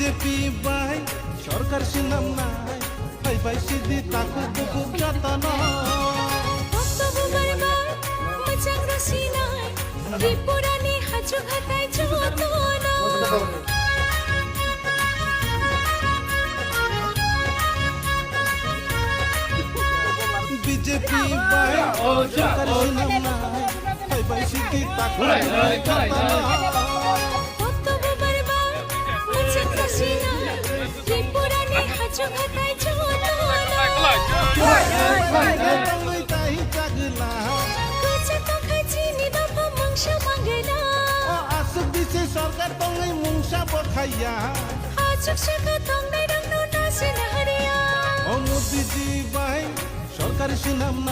BJP by সরকার শুনাম নাই ভাই ভাই সিদ্ধি তাকু কুকুর যতন ত্রিপুরানি হাজু ঘাটায় যতন বিজেপি বাই সরকার শুনাম নাই ভাই ভাই সিদ্ধি তাকু যতন ত্রিপুরানি হাজু ঘাটায় যতন তাই জাগলা আসুক দিছে সরকার তঙ্গাই মুংসা বখাইয়া ও মোদিজি ভাই সরকার শুনাম না